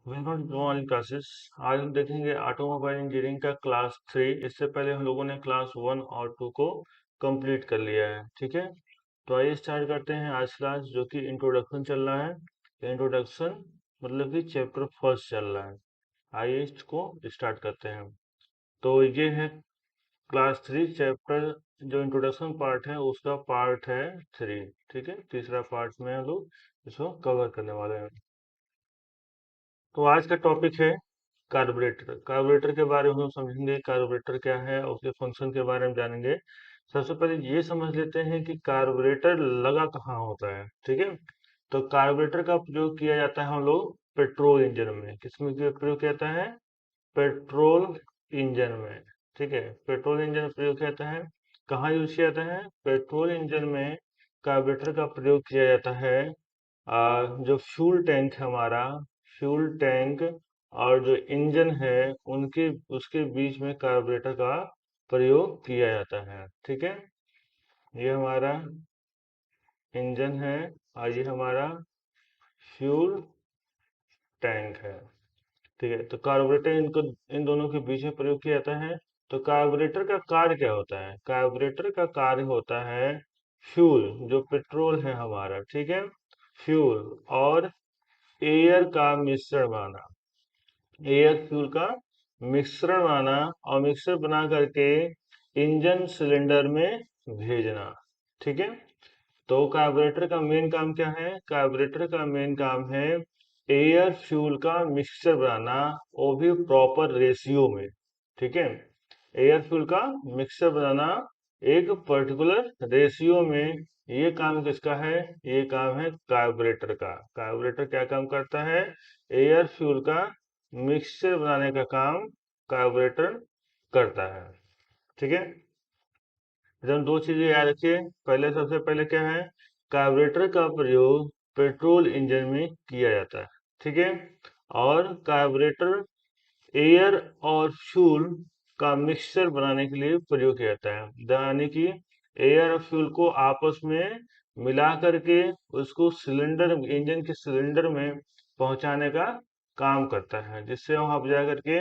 Welcome to online classes. आज हम देखेंगे ऑटोमोबाइल इंजीनियरिंग का क्लास 3। इससे पहले हम लोगों ने क्लास 1 और 2 को कंप्लीट कर लिया है। ठीक है, तो आइए स्टार्ट करते हैं आज क्लास, जो कि इंट्रोडक्शन चल रहा है। इंट्रोडक्शन मतलब कि चैप्टर फर्स्ट चल रहा है। आइए इसको स्टार्ट करते हैं। तो ये है क्लास 3 चैप्टर। जो इंट्रोडक्शन पार्ट है उसका पार्ट है 3। ठीक है, तीसरा पार्ट में हम लोग इसको कवर करने वाले हैं। तो आज का टॉपिक है कार्बोरेटर। कार्बोरेटर के बारे में हम समझेंगे, कार्बोरेटर क्या है और उसके फंक्शन के बारे में जानेंगे। सबसे पहले ये समझ लेते हैं कि कार्बोरेटर लगा कहाँ होता है। ठीक है, तो कार्बोरेटर का प्रयोग किया जाता है हम लोग पेट्रोल इंजन में। किसमें प्रयोग किया जाता है? पेट्रोल इंजन में। ठीक है, पेट्रोल इंजन में प्रयोग किया जाता है। कहाँ यूज किया जाता है? पेट्रोल इंजन में कार्बोरेटर का प्रयोग किया जाता है। जो फ्यूल टैंक है हमारा, फ्यूल टैंक और जो इंजन है उनके उसके बीच में कार्बोरेटर का प्रयोग किया जाता है। ठीक है, ये हमारा इंजन है और ये हमारा फ्यूल टैंक है। ठीक है, तो कार्बोरेटर इनको इन दोनों के बीच में प्रयोग किया जाता है। तो कार्बोरेटर का कार्य क्या होता है? कार्बोरेटर का कार्य होता है फ्यूल, जो पेट्रोल है हमारा, ठीक है, फ्यूल और एयर का मिश्रण बनाना। एयर फ्यूल का मिश्रण बनाना और मिक्सर बना करके इंजन सिलेंडर में भेजना। ठीक है, तो कार्बोरेटर का मेन काम क्या है? कार्बोरेटर का मेन काम है एयर फ्यूल का मिक्सचर बनाना, वो भी प्रॉपर रेशियो में। ठीक है, एयर फ्यूल का मिक्सचर बनाना एक पर्टिकुलर रेशियो में। ये काम किसका है? ये काम है कार्बोरेटर का। कार्बोरेटर क्या काम करता है? एयर फ्यूल का मिक्सचर बनाने का काम कार्बोरेटर करता है। ठीक है, जब दो चीजें याद रखिए। पहले, सबसे पहले क्या है? कार्बोरेटर का प्रयोग पेट्रोल इंजन में किया जाता है। ठीक है, और कार्बोरेटर एयर और फ्यूल का मिक्सचर बनाने के लिए प्रयोग किया जाता है। यानी कि एयर और फ्यूल को आपस में मिला करके उसको सिलेंडर, इंजन के सिलेंडर में पहुंचाने का काम करता है, जिससे वहां पर जाकर के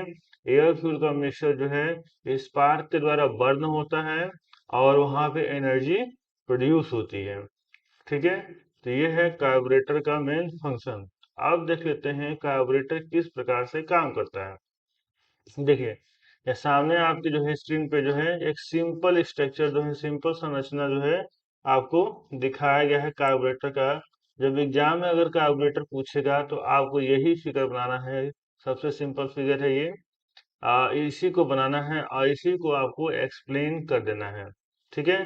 एयर फ्यूल का मिक्सचर जो है स्पार्क के द्वारा बर्न होता है और वहां पे एनर्जी प्रोड्यूस होती है। ठीक है, तो ये है कार्बोरेटर का मेन फंक्शन। अब देख लेते हैं कार्बोरेटर किस प्रकार से काम करता है। देखिए, ये सामने आपके जो है स्क्रीन पे जो है एक सिंपल स्ट्रक्चर, जो है सिंपल संरचना जो है आपको दिखाया गया है कार्बोरेटर का। जब एग्जाम में अगर कार्बोरेटर पूछेगा तो आपको यही फिगर बनाना है। सबसे सिंपल फिगर है ये। इसी को बनाना है और इसी को आपको एक्सप्लेन कर देना है। ठीक है,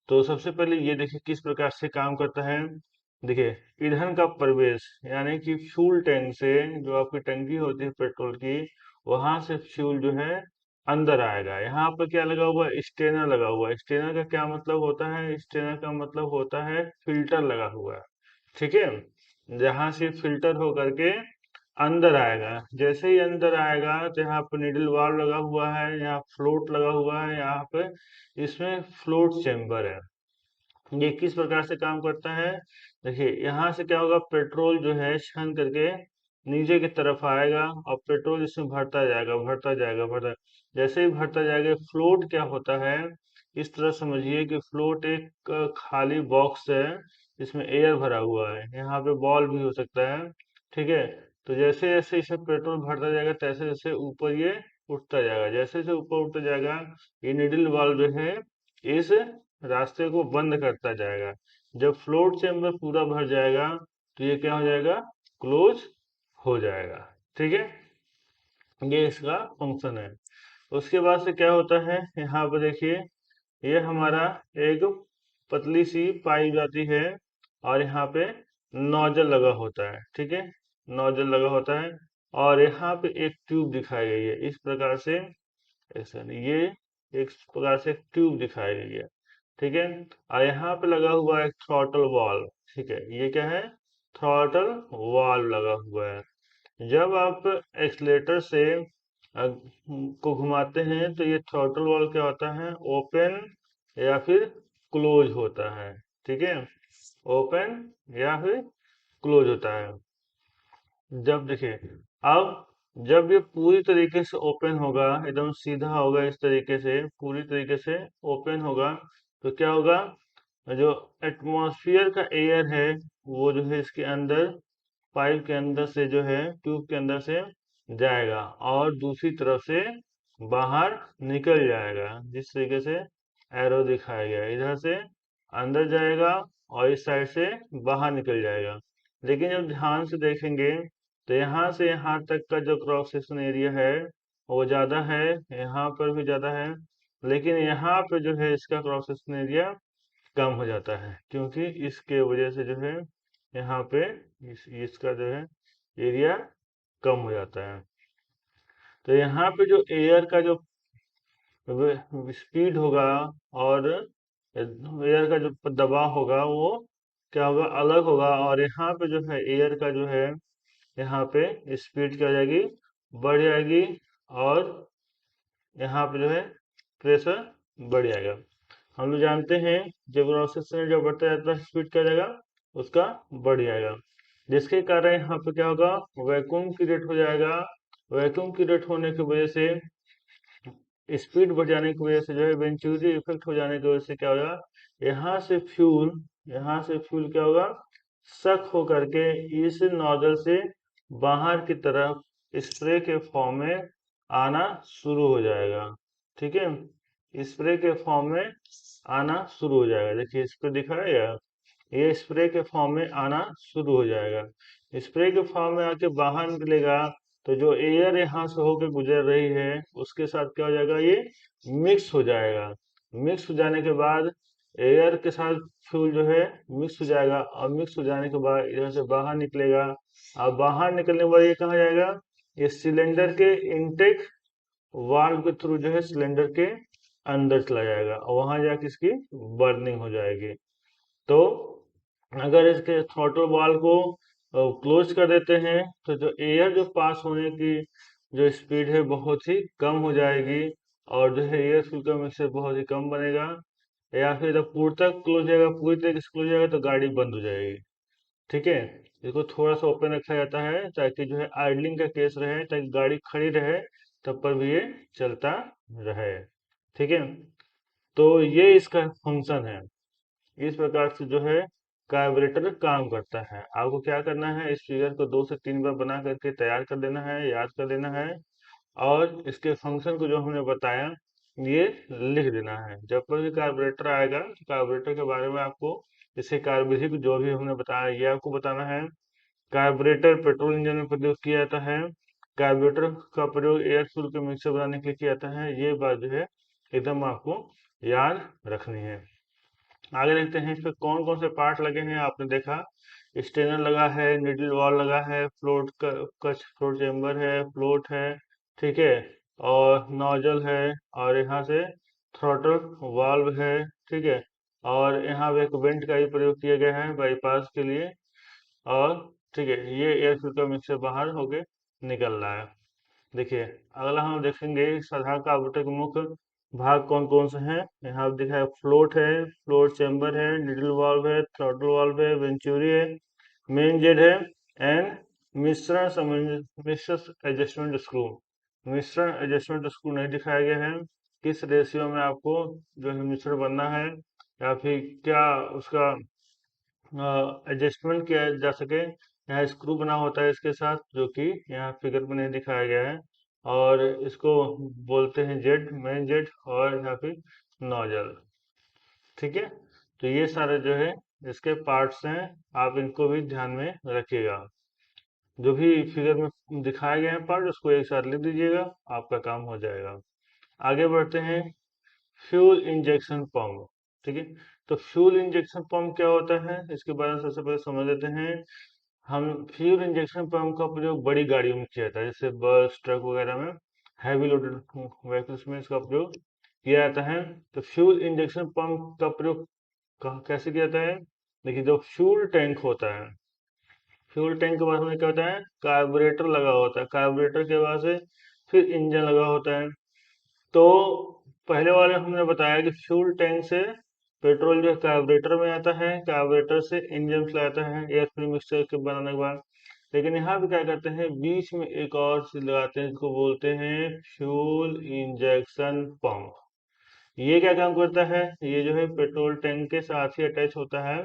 तो सबसे पहले ये देखिए किस प्रकार से काम करता है। देखिए, ईंधन का प्रवेश यानी कि फ्यूल टैंक से, जो आपकी टंकी होती है पेट्रोल की, वहां से फ्यूल जो है अंदर आएगा। यहाँ पर क्या लगा हुआ है? स्टेनर लगा हुआ है। स्टेनर का क्या मतलब होता है? स्टेनर का मतलब होता है फिल्टर लगा हुआ है। ठीक है, जहां से फिल्टर होकर के अंदर आएगा। जैसे ही अंदर आएगा तो यहाँ पे निडल वाल्व लगा हुआ है, यहाँ फ्लोट लगा हुआ है, यहाँ पे इसमें फ्लोट चेम्बर है। ये किस प्रकार से काम करता है? देखिए, यहाँ से क्या होगा? पेट्रोल जो है छन करके नीचे की तरफ आएगा और पेट्रोल इसमें भरता जाएगा, भरता जाएगा, भरता। जैसे ही भरता जाएगा, फ्लोट क्या होता है? इस तरह समझिए कि फ्लोट एक खाली बॉक्स है, इसमें एयर भरा हुआ है। यहाँ पे बॉल भी हो सकता है। ठीक है, तो जैसे जैसे इसमें पेट्रोल भरता जाएगा, तैसे जैसे ऊपर ये उठता जाएगा। जैसे जैसे ऊपर उठता जाएगा, ये निडल वाल्व जो है इस रास्ते को बंद करता जाएगा। जब फ्लोट चेम्बर पूरा भर जाएगा तो ये क्या हो जाएगा? क्लोज हो जाएगा। ठीक है, ये इसका फंक्शन है। उसके बाद से क्या होता है? यहाँ पर देखिए, ये हमारा एक पतली सी पाइप जाती है और यहाँ पे नोजल लगा होता है। ठीक है, नोजल लगा होता है और यहाँ पे एक ट्यूब दिखाई गई है इस प्रकार से। ऐसा नहीं, ये एक प्रकार से एक ट्यूब दिखाई गई है। ठीक है, और यहाँ पे लगा हुआ है थ्रॉटल वाल्व। ठीक है, ये क्या है? थ्रॉटल वाल्व लगा हुआ है। जब आप एक्सलेटर से को घुमाते हैं तो ये थ्रॉटल वाल्व क्या होता है? ओपन या फिर क्लोज होता है। ठीक है, ओपन या फिर क्लोज होता है। जब देखिए, अब जब ये पूरी तरीके से ओपन होगा, एकदम सीधा होगा, इस तरीके से पूरी तरीके से ओपन होगा, तो क्या होगा, जो एटमॉस्फेयर का एयर है वो जो है इसके अंदर, पाइप के अंदर से जो है, ट्यूब के अंदर से जाएगा और दूसरी तरफ से बाहर निकल जाएगा। जिस तरीके से एरो दिखाया गया है, इधर से अंदर जाएगा और इस साइड से बाहर निकल जाएगा। लेकिन जब ध्यान से देखेंगे तो यहाँ से यहाँ तक का जो क्रॉस सेक्शन एरिया है वो ज्यादा है, यहाँ पर भी ज्यादा है, लेकिन यहाँ पे जो है इसका क्रॉस सेक्शन एरिया कम हो जाता है, क्योंकि इसके वजह से जो है यहाँ पे इसका जो है एरिया कम हो जाता है। तो यहाँ पे जो एयर का जो स्पीड होगा और एयर का जो दबाव होगा वो क्या होगा, अलग होगा, और यहाँ पे जो है एयर का जो है, यहाँ पे स्पीड क्या हो जाएगी, बढ़ जाएगी, और यहाँ पे जो है प्रेशर बढ़ जाएगा। हम लोग जानते हैं जब क्रॉस सेक्शन जब बढ़ता जाता है स्पीड क्या हो जाएगा, उसका बढ़ जाएगा, जिसके कारण यहाँ पे क्या होगा, वैक्यूम क्रिएट हो जाएगा। वैक्यूम क्रिएट होने की वजह से, स्पीड बढ़ जाने की वजह से जो है वेंचुरी इफेक्ट हो जाने की वजह से क्या होगा, यहाँ से फ्यूल यहाँ से फ्यूल क्या होगा, सक हो करके इस नोजल से बाहर की तरफ स्प्रे के फॉर्म में आना शुरू हो जाएगा। ठीक है, स्प्रे के फॉर्म में आना शुरू हो जाएगा। देखिए इस पे दिखाया, ये स्प्रे के फॉर्म में आना शुरू हो जाएगा। स्प्रे के फॉर्म में आके बाहर निकलेगा, तो जो एयर यहाँ से होकर गुजर रही है उसके साथ क्या हो जाएगा, ये मिक्स हो जाएगा। मिक्स हो जाने के बाद एयर के साथ फ्यूल जो है मिक्स हो जाएगा, और मिक्स हो जाने के बाद इधर से बाहर निकलेगा, और बाहर निकलने के बाद ये कहाँ जाएगा, ये सिलेंडर के इनटेक वाल्व के थ्रू जो है सिलेंडर के अंदर चला जाएगा, और वहां जाके इसकी बर्निंग हो जाएगी। तो अगर इसके थ्रॉटल वाल्व को क्लोज कर देते हैं तो जो एयर जो पास होने की जो स्पीड है बहुत ही कम हो जाएगी, और जो है एयर फ्यूल का मिक्सचर बहुत ही कम बनेगा। या फिर जब पूरी तक क्लोज जाएगा, पूरी तरीके से क्लोज जाएगा, तो गाड़ी बंद हो जाएगी। ठीक है, इसको थोड़ा सा ओपन रखा जाता है ताकि जो है आइडलिंग का केस रहे, ताकि गाड़ी खड़ी रहे तब पर भी ये चलता रहे। ठीक है, तो ये इसका फंक्शन है। इस प्रकार से जो है कार्बोरेटर काम करता है। आपको क्या करना है, इस फिगर को 2 से 3 बार बना करके तैयार कर लेना है, याद कर लेना है, और इसके फंक्शन को जो हमने बताया ये लिख देना है। जब पर भी कार्बोरेटर आएगा तो कार्बोरेटर के बारे में आपको, इसके कार्यविधि को जो भी हमने बताया ये आपको बताना है। कार्बोरेटर पेट्रोल इंजन में प्रयोग किया जाता है। कार्बोरेटर का प्रयोग एयर फ्यूल के मिक्सर बनाने के लिए किया जाता है। ये बात जो है एकदम आपको याद रखनी है। आगे देखते हैं इसमें कौन कौन से पार्ट लगे हैं। आपने देखा स्टेनर लगा है, निडल वॉल लगा है, फ्लोट कच फ्लोट चेम्बर है, फ्लोट है, ठीक है, और नोजल है, और यहाँ से थ्रॉटल वाल्व है, ठीक है, और यहाँ पे एक वेंट का भी प्रयोग किया गया है बाईपास के लिए, और ठीक है, ये एयर फिल्टर मिक्सर बाहर होके निकल रहा है। देखिए अगला हम देखेंगे साधारण कार्बोरेटर के मुख्य भाग कौन कौन से हैं। यहाँ पे दिखा है फ्लोट है, फ्लोट चेम्बर है, निडल वाल्व है, थ्रॉटल वाल्व है, वेंचुरी है, मेन जेड है, एंड मिश्रण मिश्रण एडजस्टमेंट स्क्रू। मिश्रण एडजस्टमेंट स्क्रू नहीं दिखाया गया है, किस रेशियो में आपको जो है मिश्रण बनना है, या फिर क्या उसका एडजस्टमेंट किया जा सके। यहाँ स्क्रू बना होता है इसके साथ, जो कि यहाँ फिगर में नहीं दिखाया गया है, और इसको बोलते हैं जेड, मेन जेड, और यहाँ पे नोजल। ठीक है, तो ये सारे जो है इसके पार्ट्स हैं, आप इनको भी ध्यान में रखिएगा। जो भी फिगर में दिखाए गए हैं पार्ट उसको एक साथ लिख दीजिएगा, आपका काम हो जाएगा। आगे बढ़ते हैं, फ्यूल इंजेक्शन पंप। ठीक है, तो फ्यूल इंजेक्शन पंप क्या होता है इसके बारे में सबसे पहले समझ लेते हैं। हम फ्यूल इंजेक्शन पंप का प्रयोग बड़ी गाड़ियों में किया जाता है, जैसे बस ट्रक वगैरह में, हैवी लोडेड व्हीकल्स में इसका प्रयोग किया जाता है। तो फ्यूल इंजेक्शन पंप का प्रयोग कैसे किया जाता है, देखिए जो फ्यूल टैंक होता है, फ्यूल टैंक के बाद में क्या होता है, कार्बोरेटर लगा होता है, कार्बोरेटर के बाद से फिर इंजन लगा होता है। तो पहले वाले हमने बताया कि फ्यूल टैंक से पेट्रोल जो है कार्बोरेटर में आता है, कार्बोरेटर से इंजन चलाता है एयर फ्यूल मिक्सचर के बनाने के बाद। लेकिन यहाँ पे क्या करते हैं, बीच में एक और चीज लगाते हैं, इसको बोलते हैं फ्यूल इंजेक्शन पंप। ये क्या काम करता है, ये जो है पेट्रोल टैंक के साथ ही अटैच होता है।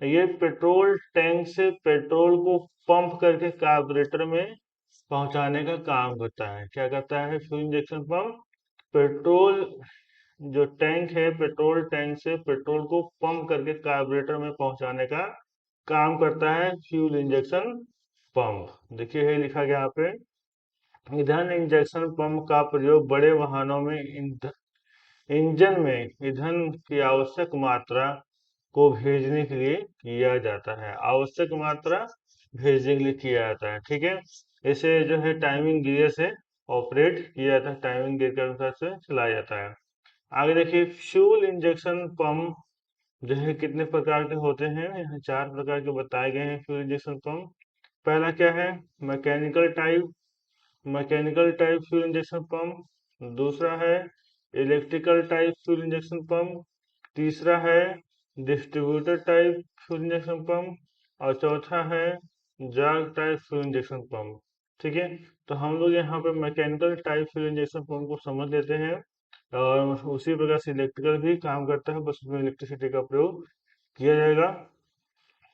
ये पेट्रोल टैंक से पेट्रोल को पंप करके कार्बोरेटर में पहुंचाने का काम करता है। क्या करता है फ्यूल इंजेक्शन पंप, पेट्रोल जो टैंक है, पेट्रोल टैंक से पेट्रोल को पंप करके कार्बोरेटर में पहुंचाने का काम करता है फ्यूल इंजेक्शन पंप। देखिए है लिखा गया यहाँ पे, ईंधन इंजेक्शन पंप का प्रयोग बड़े वाहनों में इंजन में ईंधन की आवश्यक मात्रा को भेजने के लिए किया जाता है। आवश्यक मात्रा भेजने के लिए किया जाता है, ठीक है। इसे जो है टाइमिंग गियर से ऑपरेट किया जाता है, टाइमिंग गियर के अनुसार से चलाया जाता है। आगे देखिए, फ्यूल इंजेक्शन पंप जो है कितने प्रकार के होते हैं, यहाँ 4 प्रकार के बताए गए हैं फ्यूल इंजेक्शन पंप। पहला क्या है, mechanical type, mechanical type fuel injection pump. दूसरा है electrical type fuel injection pump. तीसरा है distributor type fuel injection pump. और चौथा है jar type fuel injection pump. ठीक है, तो हम लोग यहाँ पे mechanical type fuel injection pump को समझ लेते हैं, और उसी प्रकार से इलेक्ट्रिकल भी काम करता है, बस उसमें इलेक्ट्रिसिटी का प्रयोग किया जाएगा।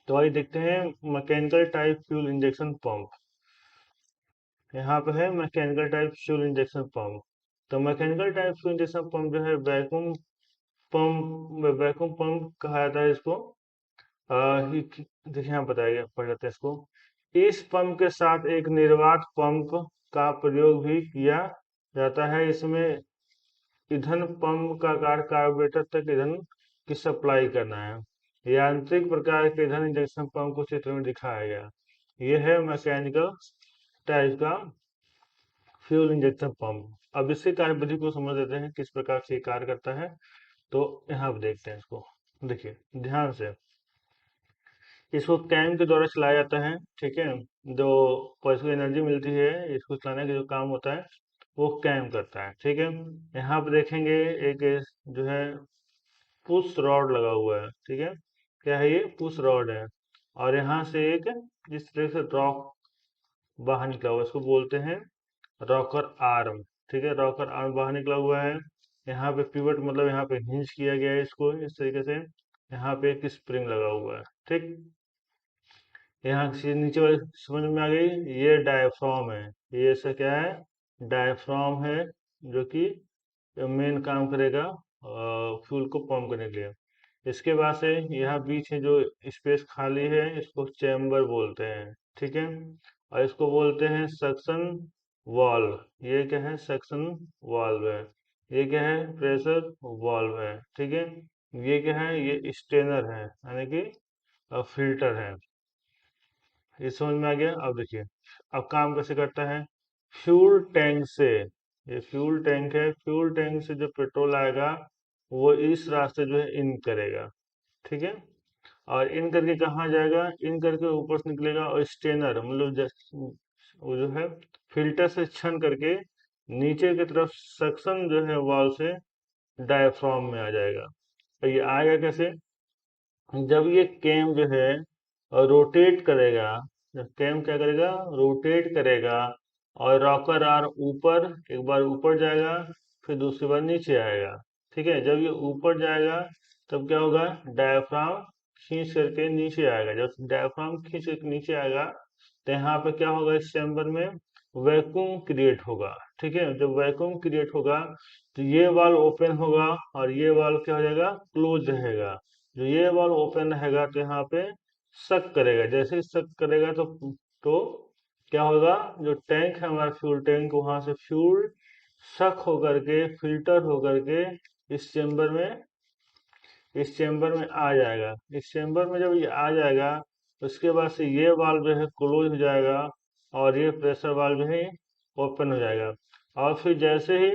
तो आइए देखते हैं mechanical type fuel injection pump. यहाँ पे है mechanical type fuel injection pump. तो mechanical type fuel injection pump जो है वैक्यूम पंप कहा जाता है इसको। देखिए यहाँ बताइए, पढ़ लेते हैं इसको। इस पंप के साथ एक निर्वात पंप का प्रयोग भी किया जाता है। इसमें ईंधन पंप का कार्य कार्बोरेटर तक ईंधन की सप्लाई करना है। यांत्रिक प्रकार के ईंधन इंजेक्शन पंप को चित्र में दिखाया गया। यह है मैकेनिकल टाइप का फ्यूल इंजेक्शन पंप। अब इसके कार्यविधि को समझ लेते हैं, किस प्रकार से ये कार्य करता है। तो यहाँ पे देखते हैं इसको, देखिए ध्यान से। इसको कैम के द्वारा चलाया जाता है, ठीक है। जो पॉजिटिव एनर्जी मिलती है, इसको चलाने का जो काम होता है वो कैम करता है, ठीक है। यहाँ पे देखेंगे एक जो है पुश रॉड लगा हुआ है, ठीक है। क्या है ये, पुश रॉड है। और यहाँ से एक जिस तरह से रॉक बाहर निकला हुआ है, इसको बोलते हैं रॉकर आर्म, ठीक है। रॉकर आर्म बाहर निकला हुआ है। यहाँ पे पिवट मतलब यहाँ पे हिंज किया गया है इसको इस तरीके से। यहाँ पे एक स्प्रिंग लगा हुआ है, ठीक। यहाँ से नीचे वाले समझ में आ गई, ये डायफ्राम है। ये ऐसा क्या है, डायफ्राम है, जो कि मेन काम करेगा फ्यूल को पंप करने के लिए। इसके बाद से यहाँ बीच में जो स्पेस खाली है, इसको चैम्बर बोलते हैं, ठीक है। और इसको बोलते हैं सक्शन वाल्व। ये क्या है, सक्शन वाल्व है। ये क्या है, प्रेशर वाल्व है, ठीक है। ये क्या है, ये स्टेनर है, यानी कि फिल्टर है। ये समझ में आ गया। अब देखिए अब काम कैसे करता है। फ्यूल टैंक से, ये फ्यूल टैंक है, फ्यूल टैंक से जो पेट्रोल आएगा वो इस रास्ते जो है इन करेगा, ठीक है। और इन करके कहाँ जाएगा, इन करके ऊपर से निकलेगा, और स्टेनर मतलब वो जो है फिल्टर से छन करके नीचे की तरफ सक्शन जो है वाल्व से डायफ्राम में आ जाएगा। तो ये आएगा कैसे, जब ये कैम जो है रोटेट करेगा, जब कैम क्या करेगा, रोटेट करेगा, और रॉकर आर ऊपर, एक बार ऊपर जाएगा, फिर दूसरी बार नीचे आएगा, ठीक है। जब ये ऊपर जाएगा तब क्या होगा, डायफ्राम खींच करके नीचे आएगा। जब डायफ्राम खींच करके नीचे आएगा तो यहाँ पे क्या होगा, इस चैम्बर में वैक्यूम क्रिएट होगा, ठीक है। जब वैक्यूम क्रिएट होगा तो ये वाल्व ओपन होगा, और ये वाल्व क्या हो जाएगा, क्लोज रहेगा। जो ये वाल्व ओपन रहेगा तो यहाँ पे सक करेगा, जैसे ही सक करेगा तो क्या होगा, जो टैंक है हमारा फ्यूल टैंक, वहां से फ्यूल सक होकर के फिल्टर होकर के इस चेम्बर में इस चेम्बर में आ जाएगा। इस चेम्बर में जब ये आ जाएगा, उसके बाद से ये वाल्व जो है क्लोज हो जाएगा, और ये प्रेशर वाल्व जो है ओपन हो जाएगा। और फिर जैसे ही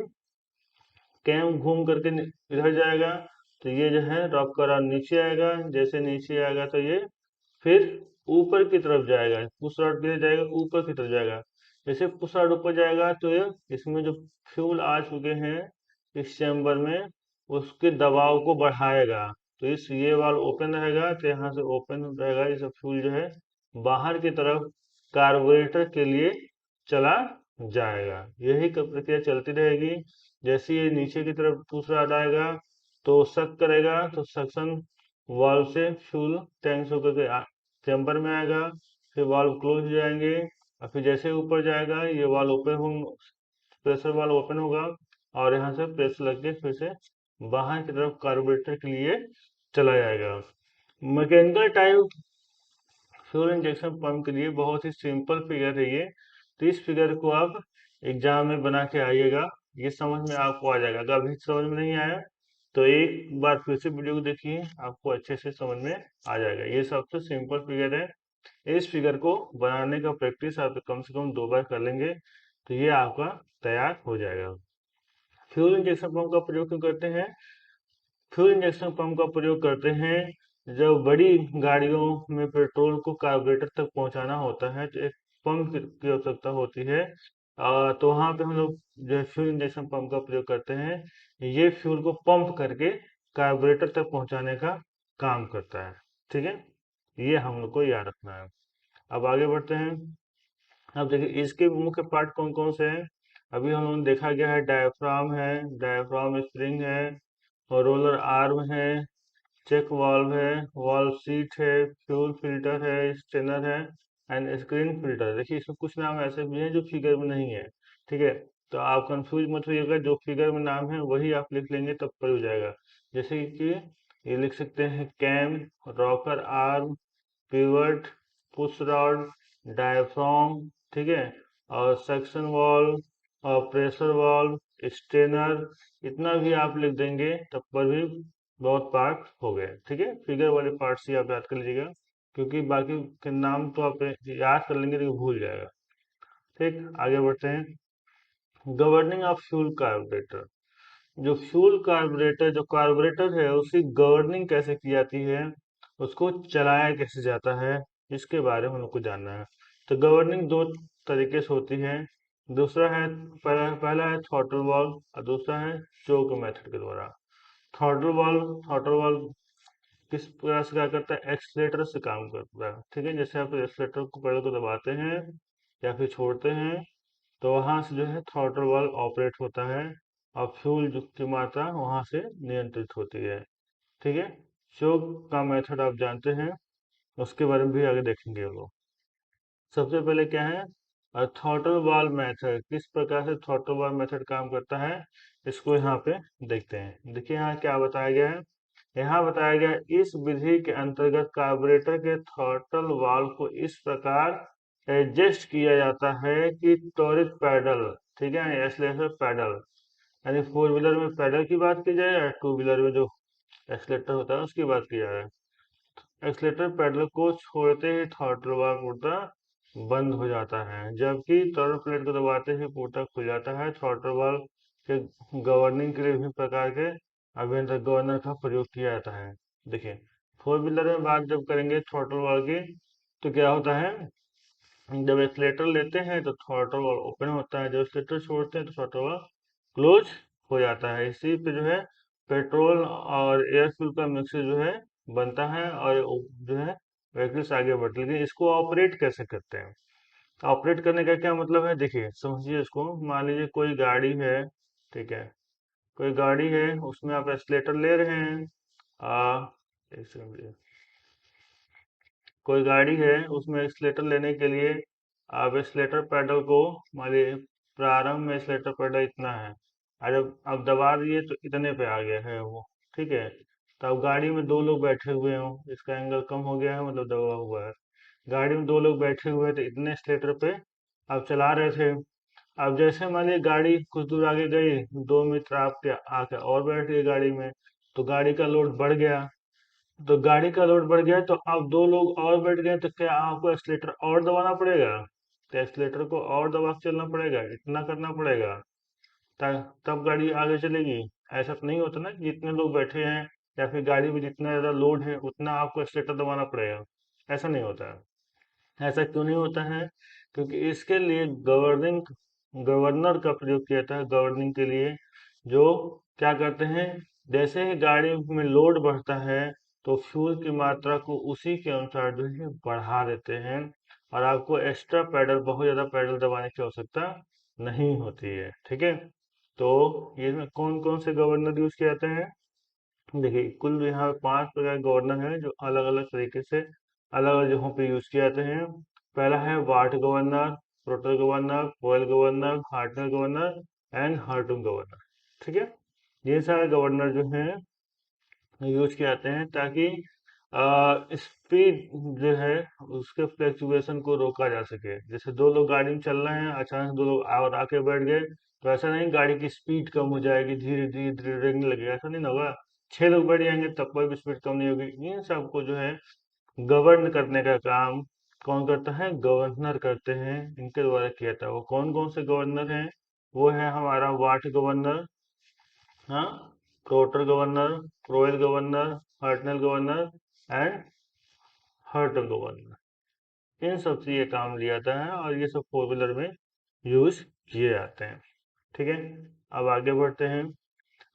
कैम घूम करके इधर जाएगा तो ये जो है रॉक करा नीचे आएगा। जैसे नीचे आएगा तो ये फिर ऊपर की तरफ जाएगा, पुश रॉड के जाएगा, ऊपर की तरफ जाएगा। जैसे पुश रॉड ऊपर जाएगा तो ये इसमें जो फ्यूल आ चुके हैं इस चैम्बर में, उसके दबाव को बढ़ाएगा। तो इस ये वाल्व ओपन रहेगा तो यहाँ से ओपन रहेगा, ये सब फ्यूल जो है बाहर की तरफ कार्बोरेटर के लिए चला जाएगा। यही प्रक्रिया चलती रहेगी। जैसे ये नीचे की तरफ दूसरा आएगा तो सक करेगा, तो सक्शन वाल्व से फ्यूल टैंक से होकर के चैम्बर में आएगा, फिर वाल्व क्लोज हो जाएंगे, और फिर जैसे ऊपर जाएगा ये वाल्व ओपन हो, प्रेशर वाल्व ओपन होगा, और यहाँ से प्रेशर लग के फिर से बाहर की तरफ कार्बोरेटर के लिए चला जाएगा। Mechanical type fuel injection pump के लिए बहुत ही सिंपल फिगर है ये। तो इस फिगर को आप एग्जाम में बना के आइएगा, ये समझ में आपको आ जाएगा। अगर अभी समझ में नहीं आया तो एक बार फिर से वीडियो को देखिए, आपको अच्छे से समझ में आ जाएगा। ये सबसे सिंपल फिगर है। इस फिगर को बनाने का प्रैक्टिस आप कम से कम 2 बार कर लेंगे तो ये आपका तैयार हो जाएगा। फ्यूल इंजेक्शन पंप का प्रयोग क्यों करते हैं? फ्यूल इंजेक्शन पंप का प्रयोग करते हैं जब बड़ी गाड़ियों में पेट्रोल को कार्बोरेटर तक पहुंचाना होता है तो एक पंप की आवश्यकता होती है। तो वहां पे हम लोग जो है फ्यूल इंजेक्शन पंप का प्रयोग करते हैं। ये फ्यूल को पंप करके कार्बोरेटर तक पहुंचाने का काम करता है। ठीक है, ये हम लोग को याद रखना है। अब आगे बढ़ते हैं। अब देखिए इसके मुख्य पार्ट कौन कौन से हैं। अभी हम लोगों ने देखा गया है, डायफ्राम है, डायफ्राम स्प्रिंग है, और रोलर आर्म है, चेक वाल्व है, वाल्व सीट है, फ्यूल फिल्टर है, स्टेनर है, एंड स्क्रीन फिल्टर। देखिए इसमें कुछ नाम ऐसे भी हैं जो फिगर में नहीं है। ठीक है, तो आप कंफ्यूज मत होइएगा, जो फिगर में नाम है वही आप लिख लेंगे तब पर हो जाएगा। जैसे कि ये लिख सकते हैं cam, rocker arm, pivot, push rod, diaphragm, ठीक है, और सक्शन वाल्व, और प्रेशर वाल्व, स्टेनर। इतना भी आप लिख देंगे तब पर भी बहुत पार्ट हो गए। ठीक है, फिगर वाले पार्ट ही आप याद कर लीजिएगा, क्योंकि बाकी के नाम तो आप याद कर लेंगे लेकिन भूल जाएगा। ठीक, आगे बढ़ते हैं। Governing of fuel carburettor. जो कार्बोरेटर है उसकी गवर्निंग कैसे की जाती है, उसको चलाया कैसे जाता है, इसके बारे में हमको जानना है। तो गवर्निंग दो तरीके से होती है। दूसरा है, पहला है थ्रॉटल वाल्व, और दूसरा है चोक मेथड के द्वारा। थ्रॉटल वाल्व किस प्रकार से क्या करता है, एक्सीलरेटर से काम करता है। ठीक है, जैसे आप एक्सीलरेटर को पहले को दबाते हैं या फिर छोड़ते हैं तो वहां से जो है थ्रॉटल वाल्व ऑपरेट होता है, और फ्यूल की मात्रा वहां से नियंत्रित होती है। ठीक है, शोक का मेथड आप जानते हैं, उसके बारे में भी आगे देखेंगे हम लोग। सबसे पहले क्या है, थ्रॉटल वाल्व मेथड। किस प्रकार से थ्रॉटल वाल्व मेथड काम करता है, इसको यहाँ पे देखते हैं। देखिए यहाँ क्या बताया गया है। यहाँ बताया गया है, इस विधि के अंतर्गत कार्बोरेटर के थ्रॉटल वाल्व को इस प्रकार एडजस्ट किया जाता है कि त्वरित पैडल, ठीक है, एक्सीलरेटर पैडल, यानी फोर व्हीलर में पैडल की बात की जाए या टू व्हीलर में जो एक्सीलरेटर होता है उसकी बात की जा रहा है। एक्सीलरेटर पेडल को छोड़ते ही थ्रॉटल बार पूर्णतः बंद हो जाता है, जबकि थ्रॉटल प्लेट को दबाते ही पूर्णतः खुल जाता है। थ्रॉटल बार के गवर्निंग के लिए विभिन्न प्रकार के अभियंतर गवर्नर का प्रयोग किया जाता है। देखिए फोर व्हीलर में बात जब करेंगे थ्रॉटल बार की, तो क्या होता है, जब एक्सीलरेटर लेते हैं तो थ्रॉटल वाल्व ओपन होता है, जब एक्सीलरेटर छोड़ते हैं तो थ्रॉटल वाल्व क्लोज हो जाता है। इसी पे जो है पेट्रोल और एयर फ्यूल का मिक्सर जो है बनता है, और जो है व्हीकल्स आगे बढ़ती है। लेकिन इसको ऑपरेट कैसे करते हैं, ऑपरेट करने का क्या मतलब है, देखिए समझिए इसको। मान लीजिए कोई गाड़ी है, ठीक है, कोई गाड़ी है, उसमें आप एक्सीलरेटर ले रहे हैं। एक सेकंड, कोई गाड़ी है उसमें एक्सीलरेटर लेने के लिए आप एक्सीलरेटर पैडल को, मान लीजिए प्रारंभ में एक्सीलरेटर पैडल इतना है, और जब आप दबा दिए तो इतने पे आ गया है वो। ठीक है, तो अब गाड़ी में दो लोग बैठे हुए हों, इसका एंगल कम हो गया है, मतलब दबा हुआ है। गाड़ी में दो लोग बैठे हुए थे, इतने एक्सीलरेटर पे आप चला रहे थे। अब जैसे मान लीजिए गाड़ी कुछ दूर आगे गई, दो मित्र आपके आके और बैठ गए गाड़ी में, तो गाड़ी का लोड बढ़ गया। तो गाड़ी का लोड बढ़ गया तो अब दो लोग और बैठ गए, तो क्या आपको एक्सीलेटर और दबाना पड़ेगा, तो एक्सीलेटर को और दबा के चलना पड़ेगा, इतना करना पड़ेगा, तब गाड़ी आगे चलेगी। ऐसा तो नहीं होता ना कि जितने लोग बैठे हैं या फिर गाड़ी में जितना ज्यादा लोड है उतना आपको एक्सीलेटर दबाना पड़ेगा, ऐसा नहीं होता है। ऐसा क्यों नहीं होता है, क्योंकि इसके लिए गवर्नर का प्रयोग किया जाता है, गवर्निंग के लिए। जो क्या करते हैं, जैसे ही गाड़ी में लोड बढ़ता है तो फ्यूल की मात्रा को उसी के अनुसार जो है बढ़ा देते हैं, और आपको एक्स्ट्रा पैडल, बहुत ज़्यादा पैडल दबाने की आवश्यकता नहीं होती है। ठीक है, तो ये में कौन कौन से गवर्नर यूज किए जाते हैं? देखिए, कुल यहाँ 5 प्रकार के गवर्नर हैं जो अलग अलग तरीके से अलग अलग जगहों पे यूज किए जाते हैं। पहला है Watt governor, Porter governor, Proell governor, Hartnell governor and Hartung governor. ठीक है, ये सारे गवर्नर जो हैं यूज किए जाते हैं ताकि स्पीड जो है उसके फ्लक्चुएशन को रोका जा सके। जैसे दो लोग गाड़ी में चल रहे हैं, अचानक दो लोग और आके बैठ गए, तो ऐसा नहीं गाड़ी की स्पीड कम हो जाएगी, धीरे धीरे धीरे रेंगने लगेगा, ऐसा नहीं ना होगा। 6 लोग बैठ जाएंगे तब कोई भी स्पीड कम नहीं होगी। इन सबको जो है गवर्न करने का काम कौन करता है? गवर्नर करते हैं, इनके द्वारा किया जाता है। वो कौन कौन से गवर्नर हैं? वो है हमारा वाट गवर्नर, हाँ, Porter governor, Proell governor, Hartnell governor and Hartung governor. इन सब से ये काम लिया जाता है और ये सब फोर व्हीलर में यूज किए जाते हैं। ठीक है, अब आगे बढ़ते हैं।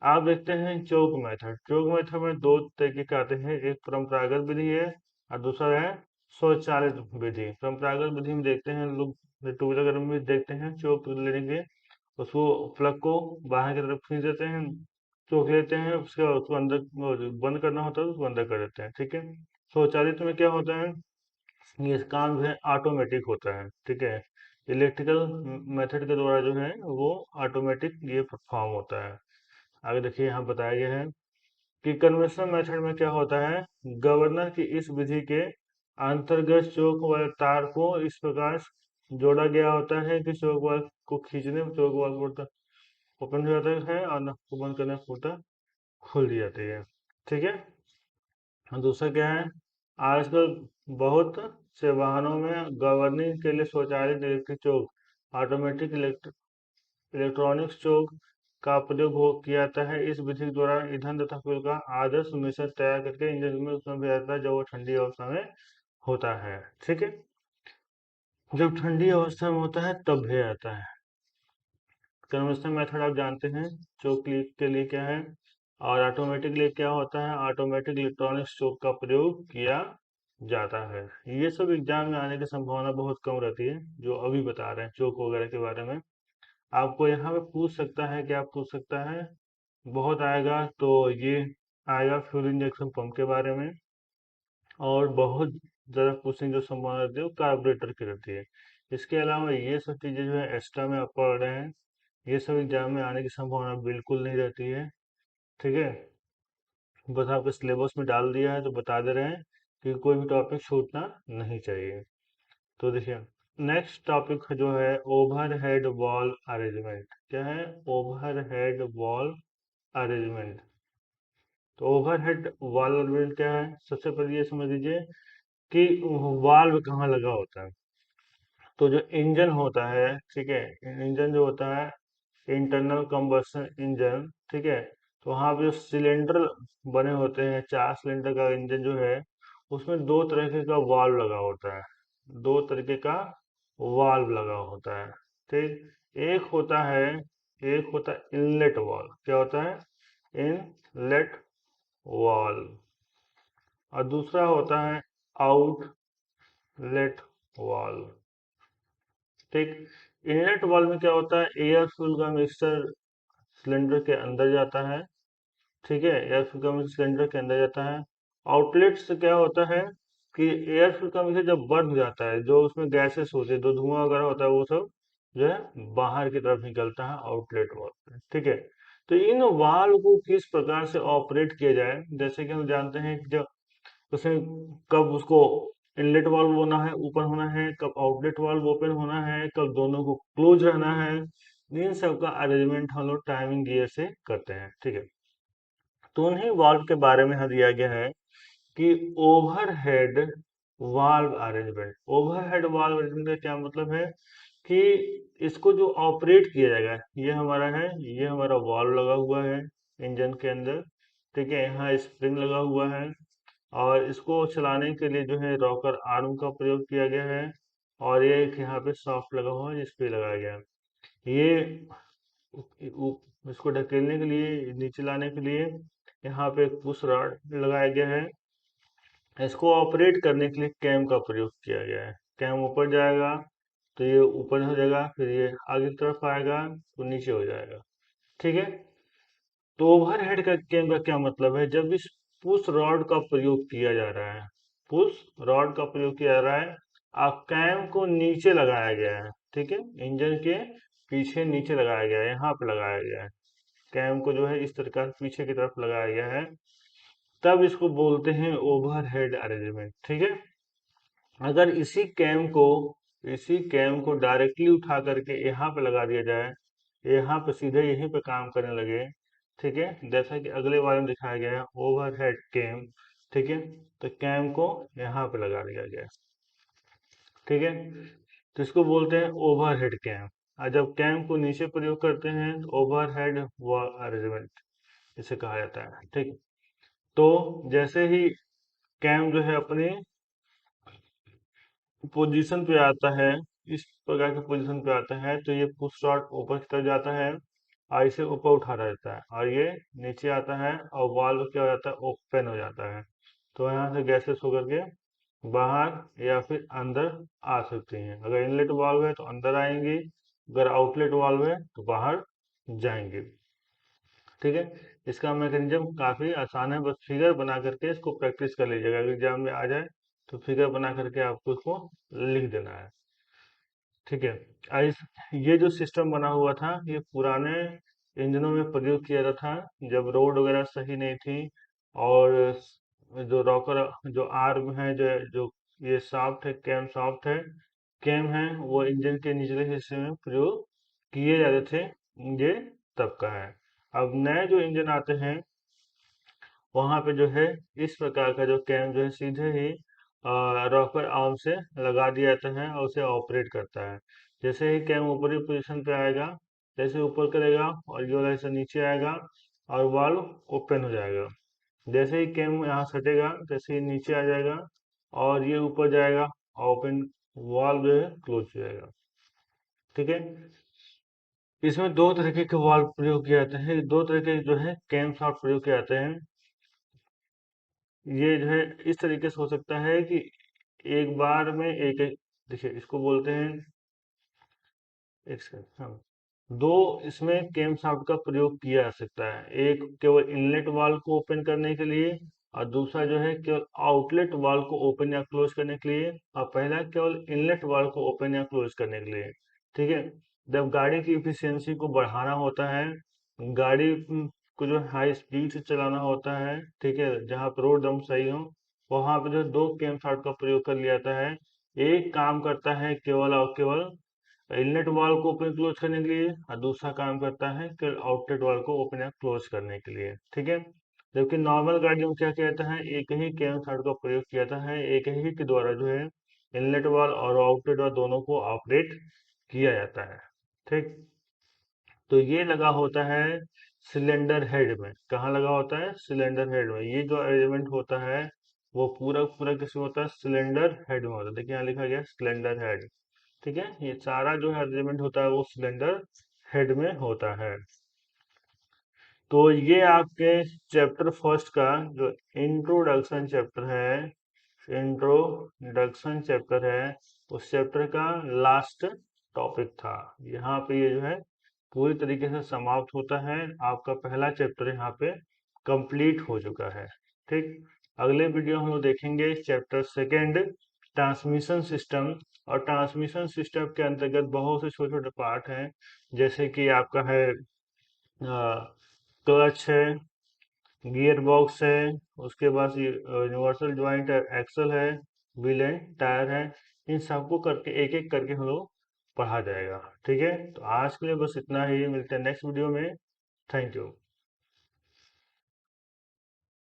आप देखते हैं चौक मेथड। चौक मेथड में दो तरीके के आते हैं, एक परंपरागत विधि है और दूसरा है स्वचालित विधि। परंपरागत विधि में देखते हैं लोग, टू व्हीलर में भी देखते हैं चौक लेने के, उसको प्लग को बाहर की तरफ खींच देते हैं, चौक लेते हैं, उसके बाद उसको अंदर वो जो बंद करना होता है उसको अंदर कर देते हैं। ठीक है, स्वचालित में क्या होता है? ये काम जो है ऑटोमेटिक होता है। ठीक है, इलेक्ट्रिकल मेथड के द्वारा जो है वो ऑटोमेटिक ये परफॉर्म होता है। आगे देखिए, यहाँ बताया गया है कि कन्वेंशनल मेथड में क्या होता है? गवर्नर की इस विधि के अंतर्गत चौक वाले तार को इस प्रकार जोड़ा गया होता है कि चौक वाल को खींचने में चौक वाल को ओपन हो जाता है और नट को बंद करने पर खुल जाती है। ठीक है, और दूसरा क्या है? आजकल बहुत से वाहनों में गवर्निंग के लिए स्वचालित इलेक्ट्रिक चौक, ऑटोमेटिक इलेक्ट्रॉनिक्स चौक का प्रयोग किया जाता है। इस विधि के द्वारा ईंधन तथा फ्यूल का आदर्श मिश्रण तैयार करके इंजन में उसमें भेजा जाता है जब वो ठंडी अवस्था में होता है। ठीक है, जब ठंडी अवस्था में होता है तब भेजा जाता है। कन्वेंशनल मेथड आप जानते हैं चौक के लिए क्या है, और ऑटोमेटिक लिए क्या होता है? ऑटोमेटिक इलेक्ट्रॉनिक्स चौक का प्रयोग किया जाता है। ये सब एग्जाम में आने की संभावना बहुत कम रहती है, जो अभी बता रहे हैं चौक वगैरह के बारे में। आपको यहाँ पे पूछ सकता है, क्या पूछ सकता है? बहुत आएगा तो ये आएगा फ्यूल इंजेक्शन पंप के बारे में, और बहुत ज़्यादा पूछने की जो संभावना रहती है वो कार्बोरेटर की रहती है। इसके अलावा ये सब चीज़ें जो है एक्स्ट्रा में आप पढ़ रहे हैं, ये सब एग्जाम में आने की संभावना बिल्कुल नहीं रहती है। ठीक है, बस आपके सिलेबस में डाल दिया है तो बता दे रहे हैं कि कोई भी टॉपिक छूटना नहीं चाहिए। तो देखिए, नेक्स्ट टॉपिक जो है ओवरहेड वॉल अरेंजमेंट। क्या है? Overhead wall arrangement. तो ओवरहेड वॉल अरेंजमेंट क्या है? सबसे पहले ये समझ लीजिए कि वाल्व कहाँ लगा होता है। तो जो इंजन होता है, ठीक है, इंजन जो होता है इंटरनल कंबशन इंजन, ठीक है, तो वहाँ पे जो सिलेंडर बने होते हैं, 4 सिलेंडर का इंजन जो है उसमें दो तरीके का वाल्व लगा होता है। दो तरीके का वाल्व लगा होता है। ठीक, एक होता है इनलेट वाल्व। क्या होता है? Inlet valve. और दूसरा होता है आउटलेट वाल्व। ठीक, इनलेट वाल्व में क्या होता है? एयर फ्यूल का मिक्सचर सिलेंडर के अंदर जाता है। ठीक है, एयर फ्यूल का मिक्सचर सिलेंडर के अंदर जाता है। आउटलेट से क्या होता है कि एयर फ्यूल का मिक्सचर जब बर्न हो जाता है, जो उसमें गैसेस होते हैं, जो धुआं वगैरह होता है, वो सब जो है बाहर की तरफ निकलता है आउटलेट वाल्व से। ठीक है, तो इन वाल्व को किस प्रकार से ऑपरेट किया जाए? जैसे कि हम जानते हैं कि जब उसमें कब उसको इनलेट वाल्व होना है, ओपन होना है, कब आउटलेट वाल्व ओपन होना है, कब दोनों को क्लोज रहना है, इन सब का अरेंजमेंट हम लोग टाइमिंग गियर से करते हैं। ठीक है, तो उन्हीं वाल्व के बारे में यहाँ दिया गया है कि overhead valve arrangement. Overhead valve arrangement का क्या मतलब है? कि इसको जो ऑपरेट किया जाएगा, ये हमारा है, ये हमारा वाल्व लगा हुआ है इंजन के अंदर। ठीक है, यहाँ स्प्रिंग लगा हुआ है और इसको चलाने के लिए जो है रॉकर आर्म का प्रयोग किया गया है, और ये एक यहाँ पे सॉफ्ट लगा हुआ है जिस पे लगाया गया है। ये इसको ढकेलने के लिए, नीचे लाने के लिए यहाँ पे एक पुश रॉड लगाया गया है। इसको ऑपरेट करने के लिए कैम का प्रयोग किया गया है। कैम ऊपर जाएगा तो ये ऊपर हो जाएगा, फिर ये आगे की तरफ आएगा तो नीचे हो जाएगा। ठीक है। तो ओवरहेड का कैम का क्या मतलब है, जब इस पुश रॉड का प्रयोग किया जा रहा है, पुश रॉड का प्रयोग किया जा रहा है, आप कैम को नीचे लगाया गया है। ठीक है, इंजन के पीछे नीचे लगाया गया है, यहाँ पे लगाया गया है, कैम को जो है इस तरह पीछे की तरफ लगाया गया है, तब इसको बोलते हैं ओवरहेड अरेंजमेंट। ठीक है। अगर इसी कैम को डायरेक्टली उठा करके यहाँ पे लगा दिया जाए, यहाँ पे सीधे यहीं पे काम करने लगे, ठीक है, जैसा कि अगले वाले में दिखाया गया है ओवरहेड कैम। ठीक है, तो कैम को यहाँ पे लगा दिया गया। ठीक है, तो इसको बोलते हैं ओवरहेड कैम। और जब कैम को नीचे प्रयोग करते हैं तो ओवरहेड अरेंजमेंट इसे कहा जाता है। ठीक, तो जैसे ही कैम जो है अपनी पोजीशन पे आता है, इस प्रकार के पोजीशन पे आता है, तो ये पुश रॉड ऊपर की तरफ जाता है और इसे ऊपर उठा जाता है, और ये नीचे आता है और वाल्व क्या हो जाता है, ओपन हो जाता है। तो यहाँ से गैसेस होकर के बाहर या फिर अंदर आ सकती हैं। अगर इनलेट वाल्व है तो अंदर आएंगी, अगर आउटलेट वाल्व है तो बाहर जाएंगे। ठीक है, इसका मैकेनिज्म काफी आसान है, बस फिगर बना करके इसको प्रैक्टिस कर लीजिएगा, अगर एग्जाम में आ जाए तो फिगर बना करके आपको इसको लिख देना है। ठीक है। इस ये जो सिस्टम बना हुआ था ये पुराने इंजनों में प्रयोग किया जाता था, जब रोड वगैरह सही नहीं थी, और जो रॉकर जो आर्म है, जो जो ये शाफ्ट है, कैम शाफ्ट है, कैम है, वो इंजन के निचले हिस्से में प्रयोग किए जाते थे। ये तब का है। अब नए जो इंजन आते हैं वहां पे जो है इस प्रकार का जो कैम जो है सीधे ही रॉकर आर्म से लगा दिया जाता है और उसे ऑपरेट करता है। जैसे ही कैम ऊपरी पोजीशन पे आएगा, जैसे ऊपर करेगा और ये वाला हिस्सा नीचे आएगा और वाल्व ओपन हो जाएगा। जैसे ही कैम यहाँ सटेगा जैसे ही नीचे आ जाएगा और ये ऊपर जाएगा, ओपन वाल्व जो है क्लोज हो जाएगा। ठीक है, इसमें दो तरीके के वाल्व प्रयोग किए जाते हैं, दो तरह के जो है कैम शाफ्ट प्रयोग किए जाते हैं। ये जो है इस तरीके से हो सकता है कि एक बार में एक, देखिए इसको बोलते हैं, एक सेकंड, हाँ, दो इसमें केम शाफ्ट का प्रयोग किया जा सकता है, एक केवल इनलेट वाल्व को ओपन करने के लिए और दूसरा जो है केवल आउटलेट वाल्व को ओपन या क्लोज करने के लिए, और पहला केवल इनलेट वाल्व को ओपन या क्लोज करने के लिए। ठीक है, जब गाड़ी की इफिशियंसी को बढ़ाना होता है, गाड़ी को जो हाई स्पीड से चलाना होता है, ठीक है, जहाँ पर रोड दम सही हो, वहां पे जो दो केम शाफ्ट का प्रयोग कर लिया जाता है। एक काम करता है केवल और केवल इनलेट वाल्व को ओपन क्लोज करने के लिए, और दूसरा काम करता है कि आउटलेट वाल्व को ओपन या क्लोज करने के लिए। ठीक है, जबकि नॉर्मल गाड़ियों में क्या किया जाता है, एक ही केम शाफ्ट का प्रयोग किया जाता है, एक ही के द्वारा जो है इनलेट वाल्व और आउटलेट वाल्व दोनों को ऑपरेट किया जाता है। ठीक, तो ये लगा होता है सिलेंडर हेड में। कहाँ लगा होता है, सिलेंडर हेड में। ये जो अरेंजमेंट होता है वो पूरा पूरा किसमें होता है, सिलेंडर हेड में होता है। देखिए यहाँ लिखा गया सिलेंडर हेड। ठीक है, ये सारा जो है अरेंजमेंट होता है वो सिलेंडर हेड में होता है। तो ये आपके चैप्टर फर्स्ट का जो इंट्रोडक्शन चैप्टर है, इंट्रोडक्शन चैप्टर है, उस चैप्टर का लास्ट टॉपिक था। यहाँ पे ये जो है पूरी तरीके से समाप्त होता है, आपका पहला चैप्टर यहाँ पे कंप्लीट हो चुका है। ठीक, अगले वीडियो हम लोग देखेंगे चैप्टर सेकेंड, ट्रांसमिशन सिस्टम। और ट्रांसमिशन सिस्टम के अंतर्गत बहुत से छोटे छोटे पार्ट हैं, जैसे कि आपका है क्लच है, गियर बॉक्स है, उसके बाद यूनिवर्सल ज्वाइंट एक्सल है, व्हील एंड टायर है। इन सबको करके एक एक करके हम लोग पढ़ा जाएगा। ठीक है, तो आज के लिए बस इतना ही, मिलते हैं नेक्स्ट वीडियो में। Thank you.